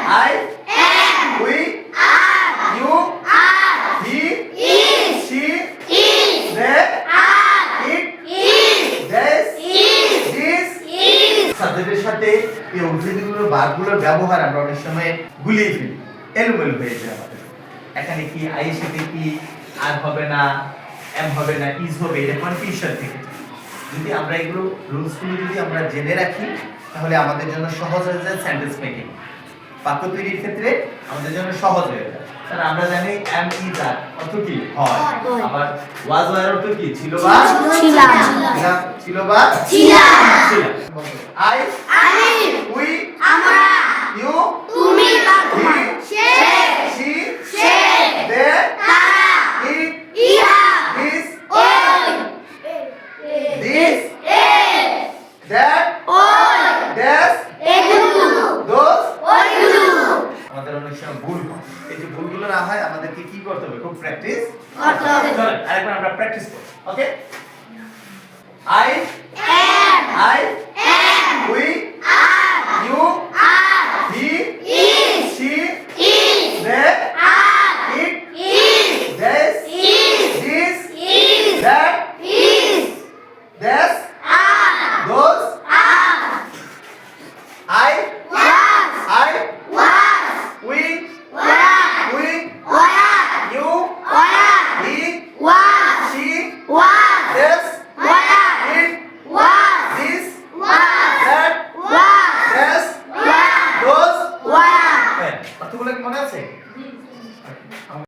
I am. We are. You are. He is. She is. They are. It is. This is. This is. সাবজেক্টের সাথে এই অংশগুলোর ভার্বগুলোর ব্যবহার আমরা অনেক সময় গুলিয়ে ফেলি, এলোমেলো হয়ে যায় আমাদের। এখানে কি আই এর সাথে কি আর হবে না, এম হবে না, ইজ হবে, এটা কনফিউশন থেকে। যদি আমরা এগুলো রুলসগুলো যদি আমরা জেনে রাখি তাহলে আমাদের জন্য সহজ হয়ে যায় সেন্টেন্স মেকিং, বাক্য তৈরির ক্ষেত্রে আমাদের জন্য সহজ হয়ে যায়। কারণ আমরা জানি এম ইজ আর অর্থ কি হয়, আবার ওয়াজ এর অর্থ কি ছিল বা ছিলাম, ছিল বা ছিলাম। আই আমি, উই আমরা, ইউ তুমি বা তোমার, সে, শি সে, দে তারা, ইট ইহা, দিস ওই, দিস এ, দ্যাট ওই, দ্যাট এগুলো, দোস। ওইগুলো। আমাদের অনেক সময় ভুল হয়, এই যে ভুলগুলো না হয় আমাদেরকে কি করতে হবে, খুব প্র্যাকটিস করতে হবে। চলো আরেকবার আমরা প্র্যাকটিস করি। ওকে, আই am, I